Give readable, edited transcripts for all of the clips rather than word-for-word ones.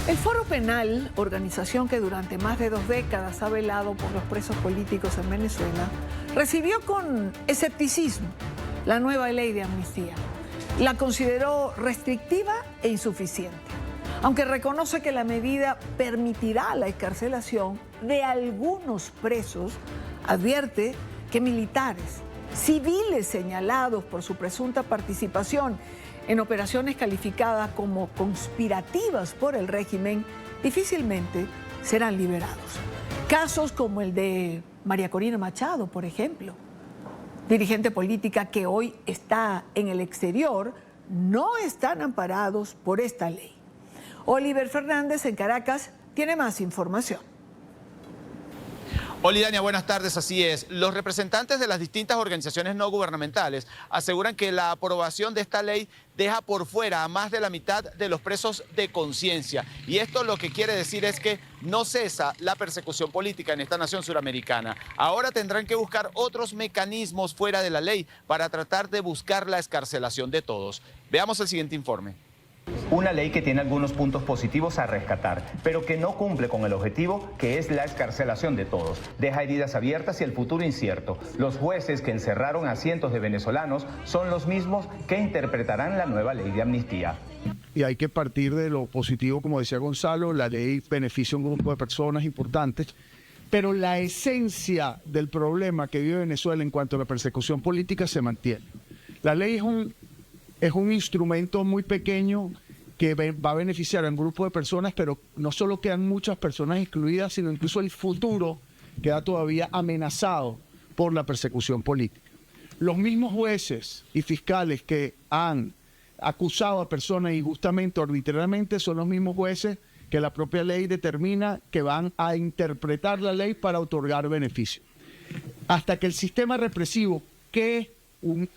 El Foro Penal, organización que durante más de 2 décadas ha velado por los presos políticos en Venezuela, recibió con escepticismo la nueva ley de amnistía. La consideró restrictiva e insuficiente, aunque reconoce que la medida permitirá la excarcelación de algunos presos, advierte que militares, civiles señalados por su presunta participación en operaciones calificadas como conspirativas por el régimen, difícilmente serán liberados. Casos como el de María Corina Machado, por ejemplo, dirigente política que hoy está en el exterior, no están amparados por esta ley. Oliver Fernández en Caracas tiene más información. Olidania, buenas tardes, así es. Los representantes de las distintas organizaciones no gubernamentales aseguran que la aprobación de esta ley deja por fuera a más de la mitad de los presos de conciencia. Y esto lo que quiere decir es que no cesa la persecución política en esta nación suramericana. Ahora tendrán que buscar otros mecanismos fuera de la ley para tratar de buscar la excarcelación de todos. Veamos el siguiente informe. Una ley que tiene algunos puntos positivos a rescatar, pero que no cumple con el objetivo, que es la excarcelación de todos. Deja heridas abiertas y el futuro incierto. Los jueces que encerraron a cientos de venezolanos son los mismos que interpretarán la nueva ley de amnistía. Y hay que partir de lo positivo, como decía Gonzalo, la ley beneficia a un grupo de personas importantes, pero la esencia del problema que vive Venezuela en cuanto a la persecución política se mantiene. La ley es un instrumento muy pequeño que va a beneficiar a un grupo de personas, pero no solo quedan muchas personas excluidas, sino incluso el futuro queda todavía amenazado por la persecución política. Los mismos jueces y fiscales que han acusado a personas injustamente o arbitrariamente son los mismos jueces que la propia ley determina que van a interpretar la ley para otorgar beneficios. Hasta que el sistema represivo, que un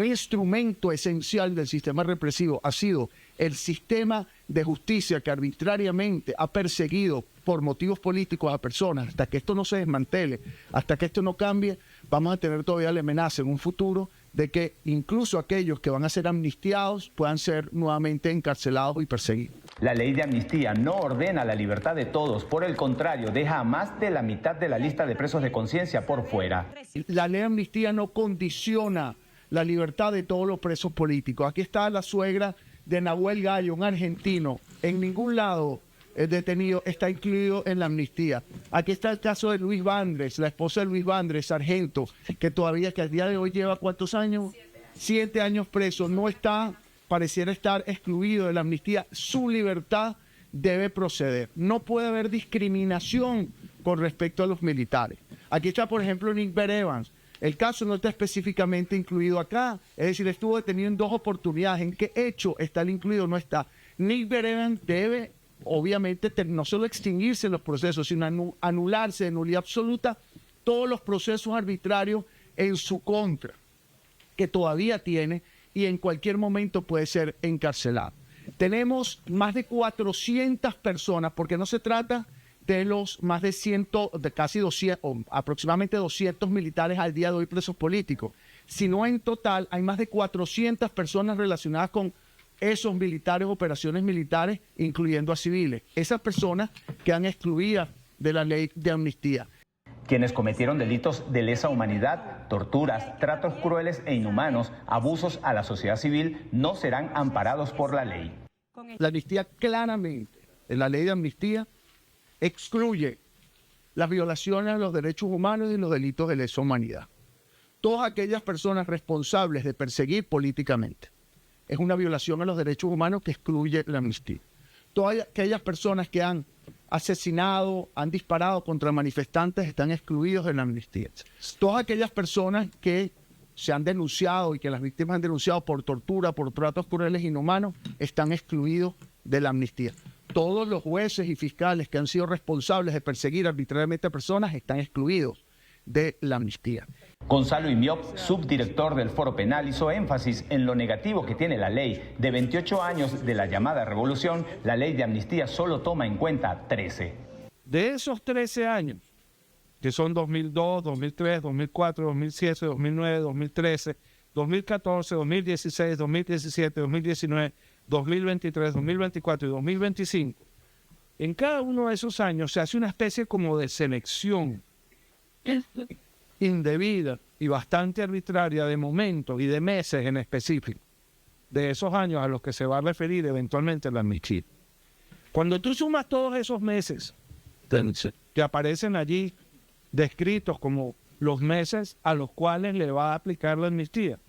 instrumento esencial del sistema represivo ha sido el sistema de justicia que arbitrariamente ha perseguido por motivos políticos a personas, hasta que esto no se desmantele, hasta que esto no cambie, vamos a tener todavía la amenaza en un futuro de que incluso aquellos que van a ser amnistiados puedan ser nuevamente encarcelados y perseguidos. La ley de amnistía no ordena la libertad de todos, por el contrario, deja a más de la mitad de la lista de presos de conciencia por fuera. La ley de amnistía no condiciona la libertad de todos los presos políticos. Aquí está la suegra de Nahuel Gallo, un argentino. En ningún lado el detenido está incluido en la amnistía. Aquí está el caso de Luis Vandres, la esposa de Luis Vandres, sargento, que todavía, que al día de hoy lleva ¿cuántos años? 7 años preso. No está, pareciera estar excluido de la amnistía. Su libertad debe proceder. No puede haber discriminación con respecto a los militares. Aquí está, por ejemplo, Nick Evans. El caso no está específicamente incluido acá, es decir, estuvo detenido en 2 oportunidades. ¿En qué hecho está el incluido? No está. Nick Evans debe, obviamente, no solo extinguirse los procesos, sino anularse de nulidad absoluta todos los procesos arbitrarios en su contra, que todavía tiene y en cualquier momento puede ser encarcelado. Tenemos más de 400 personas, porque no se trata de los más de casi 200, o aproximadamente 200 militares al día de hoy presos políticos, sino en total hay más de 400 personas relacionadas con esos militares, operaciones militares, incluyendo a civiles. Esas personas quedan excluidas de la ley de amnistía. Quienes cometieron delitos de lesa humanidad, torturas, tratos crueles e inhumanos, abusos a la sociedad civil, no serán amparados por la ley. La amnistía claramente, en la ley de amnistía, excluye las violaciones a los derechos humanos y los delitos de lesa humanidad. Todas aquellas personas responsables de perseguir políticamente. Es una violación a los derechos humanos que excluye la amnistía. Todas aquellas personas que han asesinado, han disparado contra manifestantes están excluidos de la amnistía. Todas aquellas personas que se han denunciado y que las víctimas han denunciado por tortura, por tratos crueles e inhumanos, están excluidos de la amnistía. Todos los jueces y fiscales que han sido responsables de perseguir arbitrariamente a personas están excluidos de la amnistía. Gonzalo Imiop, subdirector del Foro Penal, hizo énfasis en lo negativo que tiene la ley. De 28 años de la llamada revolución, la ley de amnistía solo toma en cuenta 13. De esos 13 años, que son 2002, 2003, 2004, 2007, 2009, 2013, 2014, 2016, 2017, 2019, 2023, 2024 y 2025, en cada uno de esos años se hace una especie como de selección indebida y bastante arbitraria de momentos y de meses en específico de esos años a los que se va a referir eventualmente la amnistía. Cuando tú sumas todos esos meses que aparecen allí descritos como los meses a los cuales le va a aplicar la amnistía,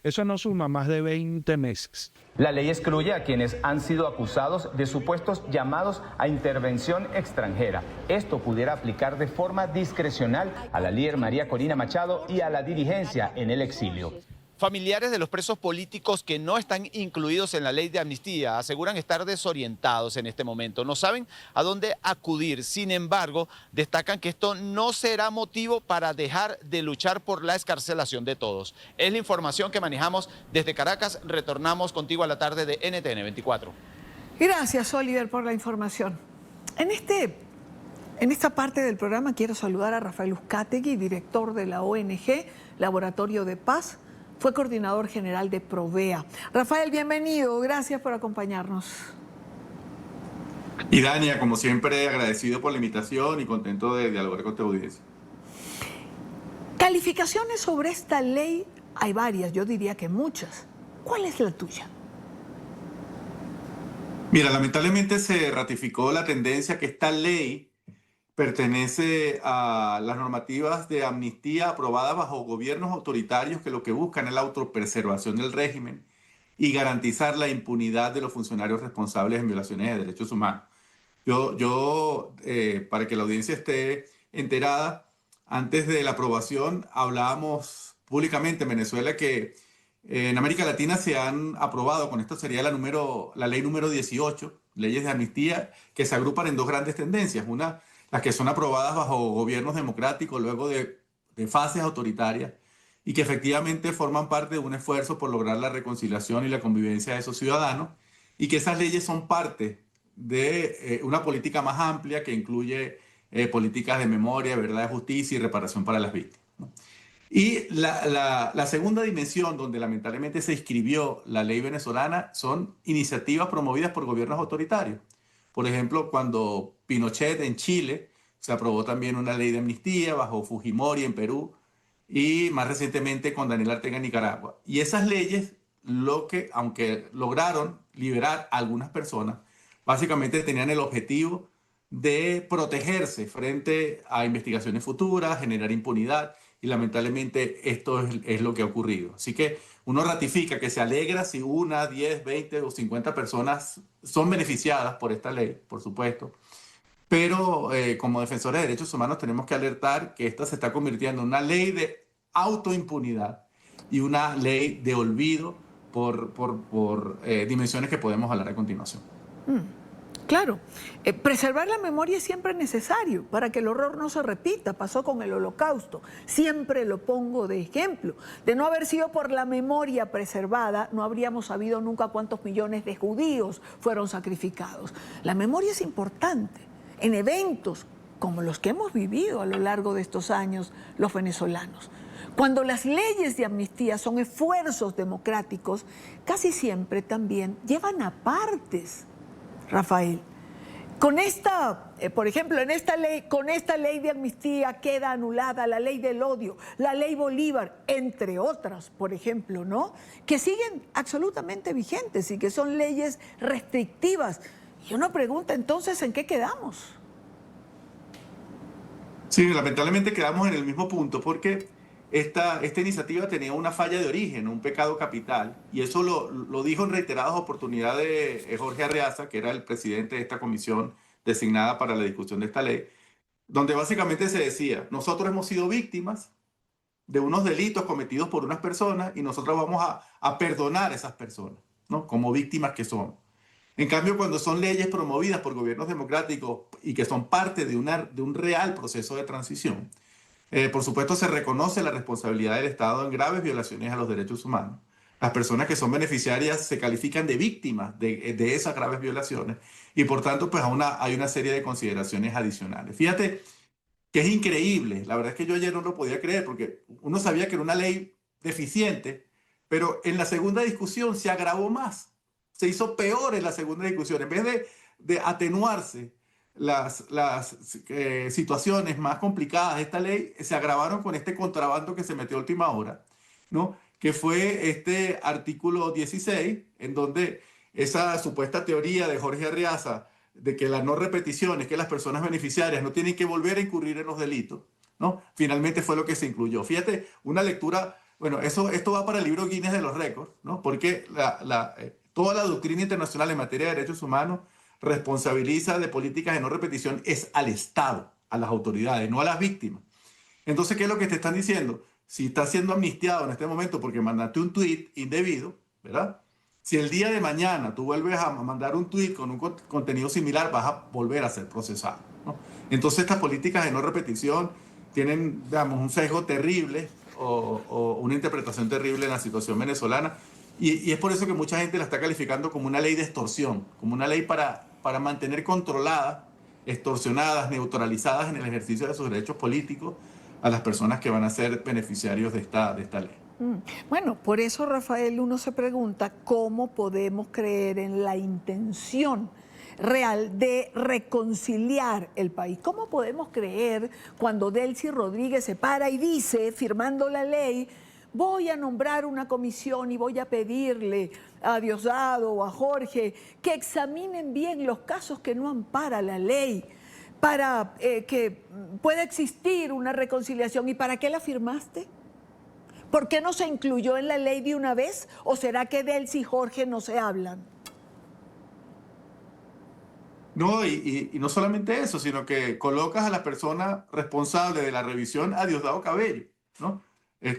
eso no suma más de 20 meses. La ley excluye a quienes han sido acusados de supuestos llamados a intervención extranjera. Esto pudiera aplicar de forma discrecional a la líder María Corina Machado y a la dirigencia en el exilio. Familiares de los presos políticos que no están incluidos en la ley de amnistía aseguran estar desorientados en este momento. No saben a dónde acudir. Sin embargo, destacan que esto no será motivo para dejar de luchar por la excarcelación de todos. Es la información que manejamos desde Caracas. Retornamos contigo a la tarde de NTN 24. Gracias, Oliver, por la información. En esta parte del programa quiero saludar a Rafael Uzcategui, director de la ONG Laboratorio de Paz. Fue coordinador general de Provea. Rafael, bienvenido. Gracias por acompañarnos. Y Dania, como siempre, agradecido por la invitación y contento de dialogar con tu audiencia. Calificaciones sobre esta ley hay varias, yo diría que muchas. ¿Cuál es la tuya? Mira, lamentablemente se ratificó la tendencia que esta ley pertenece a las normativas de amnistía aprobadas bajo gobiernos autoritarios que lo que buscan es la autopreservación del régimen y garantizar la impunidad de los funcionarios responsables en violaciones de derechos humanos. Para que la audiencia esté enterada, antes de la aprobación hablábamos públicamente en Venezuela que en América Latina se han aprobado, con esto sería la ley número 18, leyes de amnistía, que se agrupan en dos grandes tendencias. Una, las que son aprobadas bajo gobiernos democráticos luego de fases autoritarias y que efectivamente forman parte de un esfuerzo por lograr la reconciliación y la convivencia de esos ciudadanos, y que esas leyes son parte de una política más amplia que incluye políticas de memoria, verdad, justicia y reparación para las víctimas, ¿no? Y la segunda dimensión donde lamentablemente se inscribió la ley venezolana son iniciativas promovidas por gobiernos autoritarios. Por ejemplo, cuando Pinochet en Chile se aprobó también una ley de amnistía bajo Fujimori en Perú y más recientemente con Daniel Ortega en Nicaragua. Y esas leyes, aunque lograron liberar a algunas personas, básicamente tenían el objetivo de protegerse frente a investigaciones futuras, generar impunidad, y lamentablemente esto es lo que ha ocurrido. Así que uno ratifica que se alegra si 1, 10, 20 o 50 personas son beneficiadas por esta ley, por supuesto. Pero como defensores de derechos humanos tenemos que alertar que esta se está convirtiendo en una ley de autoimpunidad y una ley de olvido por dimensiones que podemos hablar a continuación. Claro, preservar la memoria es siempre necesario para que el horror no se repita. Pasó con el Holocausto, siempre lo pongo de ejemplo. De no haber sido por la memoria preservada, no habríamos sabido nunca cuántos millones de judíos fueron sacrificados. La memoria es importante en eventos como los que hemos vivido a lo largo de estos años los venezolanos. Cuando las leyes de amnistía son esfuerzos democráticos, casi siempre también llevan a partes. Rafael, por ejemplo, con esta ley de amnistía queda anulada la ley del odio, la ley Bolívar, entre otras, por ejemplo, ¿no? Que siguen absolutamente vigentes y que son leyes restrictivas. Y uno pregunta entonces, ¿en qué quedamos? Sí, lamentablemente quedamos en el mismo punto porque esta iniciativa tenía una falla de origen, un pecado capital, y eso lo dijo en reiteradas oportunidades Jorge Arreaza, que era el presidente de esta comisión designada para la discusión de esta ley, donde básicamente se decía, nosotros hemos sido víctimas de unos delitos cometidos por unas personas y nosotros vamos a perdonar a esas personas, ¿no? Como víctimas que son. En cambio, cuando son leyes promovidas por gobiernos democráticos y que son parte de un real proceso de transición, por supuesto, se reconoce la responsabilidad del Estado en graves violaciones a los derechos humanos. Las personas que son beneficiarias se califican de víctimas de esas graves violaciones y, por tanto, pues hay una serie de consideraciones adicionales. Fíjate que es increíble. La verdad es que yo ayer no lo podía creer porque uno sabía que era una ley deficiente, pero en la segunda discusión se agravó más. se hizo peor en la segunda discusión. En vez de atenuarse las situaciones más complicadas de esta ley, se agravaron con este contrabando que se metió a última hora, ¿no? Que fue este artículo 16, en donde esa supuesta teoría de Jorge Arriaza de que la no repetición es que las personas beneficiarias no tienen que volver a incurrir en los delitos, ¿no? Finalmente fue lo que se incluyó. Fíjate, una lectura, bueno, esto va para el libro Guinness de los récords, ¿no? Porque toda la doctrina internacional en materia de derechos humanos responsabiliza de políticas de no repetición es al Estado, a las autoridades, no a las víctimas. Entonces, ¿qué es lo que te están diciendo? Si estás siendo amnistiado en este momento porque mandaste un tuit indebido, ¿verdad? Si el día de mañana tú vuelves a mandar un tuit con un contenido similar, vas a volver a ser procesado, ¿no? Entonces, estas políticas de no repetición tienen, digamos, un sesgo terrible o una interpretación terrible en la situación venezolana. Y es por eso que mucha gente la está calificando como una ley de extorsión, como una ley para mantener controladas, extorsionadas, neutralizadas en el ejercicio de sus derechos políticos a las personas que van a ser beneficiarios de esta ley. Bueno, por eso, Rafael, uno se pregunta cómo podemos creer en la intención real de reconciliar el país. ¿Cómo podemos creer cuando Delcy Rodríguez se para y dice, firmando la ley, voy a nombrar una comisión y voy a pedirle a Diosdado o a Jorge que examinen bien los casos que no ampara la ley para que pueda existir una reconciliación? ¿Y para qué la firmaste? ¿Por qué no se incluyó en la ley de una vez? ¿O será que Delcy y Jorge no se hablan? No, y no solamente eso, sino que colocas a la persona responsable de la revisión, a Diosdado Cabello, ¿no?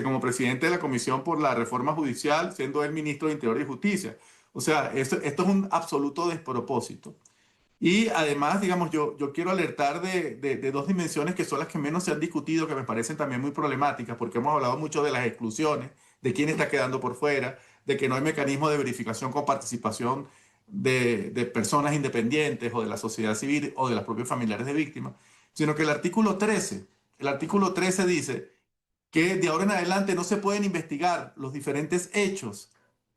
Como presidente de la Comisión por la Reforma Judicial, siendo él ministro de Interior y Justicia. O sea, esto es un absoluto despropósito. Y además, digamos, yo quiero alertar de dos dimensiones que son las que menos se han discutido, que me parecen también muy problemáticas, porque hemos hablado mucho de las exclusiones, de quién está quedando por fuera, de que no hay mecanismo de verificación con participación de personas independientes o de la sociedad civil o de los propios familiares de víctimas, sino que el artículo 13 dice que de ahora en adelante no se pueden investigar los diferentes hechos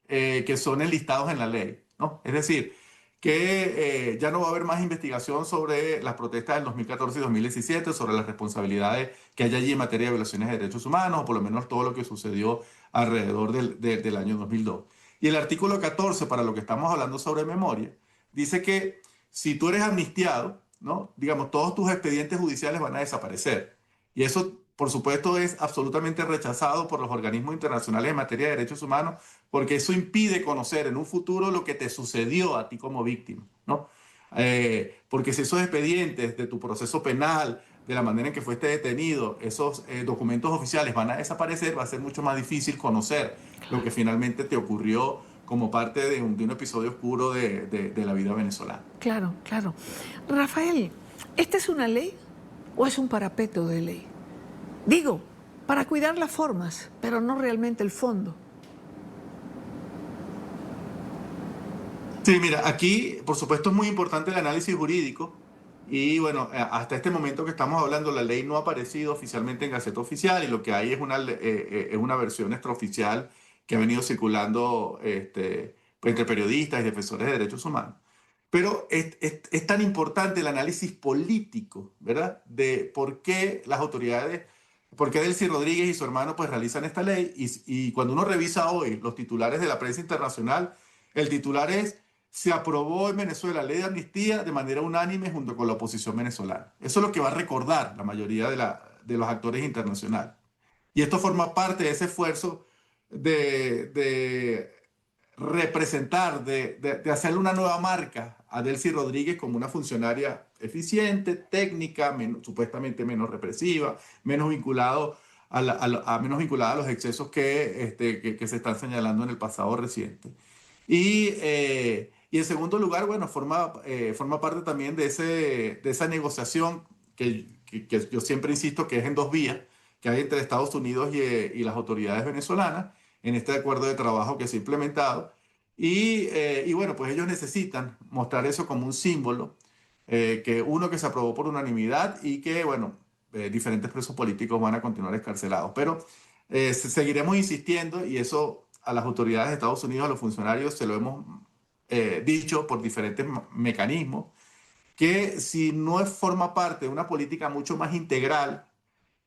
que son enlistados en la ley, ¿no? Es decir, que ya no va a haber más investigación sobre las protestas del 2014 y 2017, sobre las responsabilidades que hay allí en materia de violaciones de derechos humanos, o por lo menos todo lo que sucedió alrededor del año 2002. Y el artículo 14, para lo que estamos hablando sobre memoria, dice que si tú eres amnistiado, ¿no? Digamos, todos tus expedientes judiciales van a desaparecer. Y eso, por supuesto, es absolutamente rechazado por los organismos internacionales en materia de derechos humanos, porque eso impide conocer en un futuro lo que te sucedió a ti como víctima, ¿no? Porque si esos expedientes de tu proceso penal, de la manera en que fuiste detenido, esos documentos oficiales van a desaparecer, va a ser mucho más difícil conocer lo que finalmente te ocurrió como parte de un episodio oscuro de la vida venezolana. Claro, claro. Rafael, ¿esta es una ley o es un parapeto de ley? Digo, para cuidar las formas, pero no realmente el fondo. Sí, mira, aquí por supuesto es muy importante el análisis jurídico y bueno, hasta este momento que estamos hablando la ley no ha aparecido oficialmente en Gaceta Oficial y lo que hay es una versión extraoficial que ha venido circulando pues, entre periodistas y defensores de derechos humanos. Pero es tan importante el análisis político, ¿verdad? De por qué las autoridades, por qué Delcy Rodríguez y su hermano pues realizan esta ley y cuando uno revisa hoy los titulares de la prensa internacional, el titular es: se aprobó en Venezuela la ley de amnistía de manera unánime junto con la oposición venezolana. Eso es lo que va a recordar la mayoría de los actores internacionales. Y esto forma parte de ese esfuerzo de representar, de hacerle una nueva marca a Delcy Rodríguez como una funcionaria eficiente, técnica, supuestamente menos represiva, menos vinculada a los excesos que se están señalando en el pasado reciente. Y en segundo lugar, bueno, forma parte también de esa negociación que yo siempre insisto que es en dos vías, que hay entre Estados Unidos y las autoridades venezolanas, en este acuerdo de trabajo que se ha implementado. Y bueno, pues ellos necesitan mostrar eso como un símbolo, que se aprobó por unanimidad y que, bueno, diferentes presos políticos van a continuar excarcelados. Pero seguiremos insistiendo y eso a las autoridades de Estados Unidos, a los funcionarios, se lo hemos dicho por diferentes mecanismos, que si no forma parte de una política mucho más integral,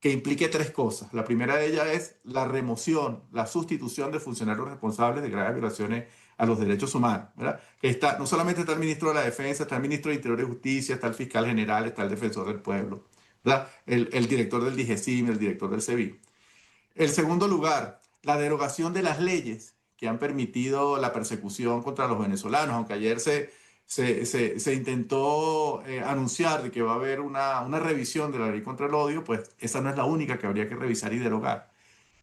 que implique tres cosas. La primera de ellas es la remoción, la sustitución de funcionarios responsables de graves violaciones a los derechos humanos, ¿verdad? Que está, no solamente está el ministro de la Defensa, está el ministro de Interior y Justicia, está el fiscal general, está el defensor del pueblo, ¿verdad? El director del DIGESIM, el director del SEBIN. En segundo lugar, la derogación de las leyes que han permitido la persecución contra los venezolanos, aunque ayer se intentó anunciar de que va a haber una revisión de la ley contra el odio, pues esa no es la única que habría que revisar y derogar.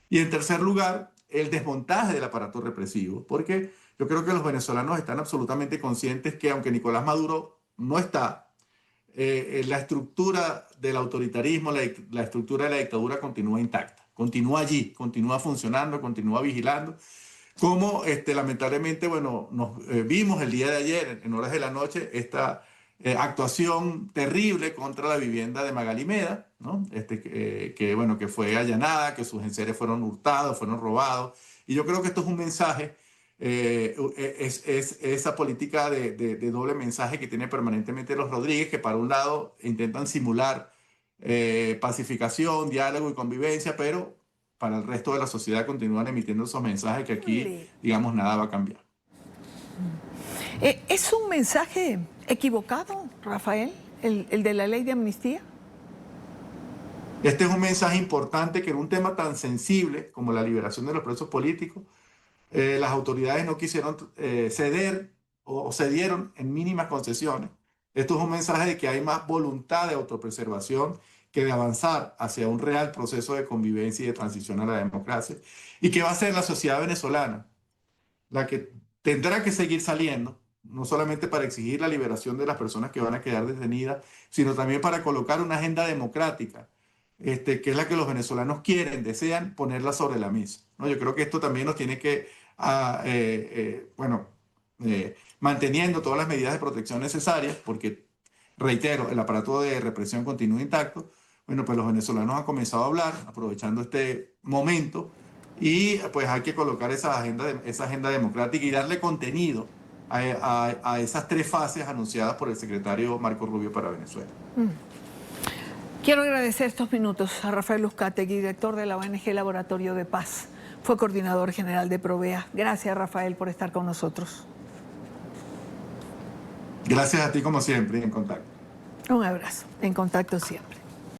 Y en tercer lugar, el desmontaje del aparato represivo, porque yo creo que los venezolanos están absolutamente conscientes que aunque Nicolás Maduro no está, la estructura del autoritarismo, la estructura de la dictadura continúa intacta, continúa allí, continúa funcionando, continúa vigilando. Como lamentablemente, bueno, nos vimos el día de ayer, en horas de la noche, esta actuación terrible contra la vivienda de Magali Meda, ¿no? Bueno, que fue allanada, que sus enseres fueron hurtados, fueron robados. Y yo creo que esto es un mensaje, es esa política de doble mensaje que tiene permanentemente los Rodríguez, que para un lado intentan simular pacificación, diálogo y convivencia, pero para el resto de la sociedad continúan emitiendo esos mensajes que aquí, digamos, nada va a cambiar. ¿Es un mensaje equivocado, Rafael, el de la ley de amnistía? Este es un mensaje importante que en un tema tan sensible como la liberación de los presos políticos, las autoridades no quisieron ceder o cedieron en mínimas concesiones. Esto es un mensaje de que hay más voluntad de autopreservación que de avanzar hacia un real proceso de convivencia y de transición a la democracia, y que va a ser la sociedad venezolana la que tendrá que seguir saliendo, no solamente para exigir la liberación de las personas que van a quedar detenidas, sino también para colocar una agenda democrática, que es la que los venezolanos quieren, desean ponerla sobre la mesa, ¿no? Yo creo que esto también nos tiene que, manteniendo todas las medidas de protección necesarias, porque, reitero, el aparato de represión continúa intacto. Bueno, pues los venezolanos han comenzado a hablar, aprovechando este momento, y pues hay que colocar esa agenda democrática y darle contenido a esas tres fases anunciadas por el secretario Marco Rubio para Venezuela. Quiero agradecer estos minutos a Rafael Uzcategui, director de la ONG Laboratorio de Paz. Fue coordinador general de Provea. Gracias, Rafael, por estar con nosotros. Gracias a ti, como siempre, y en contacto. Un abrazo, en contacto siempre.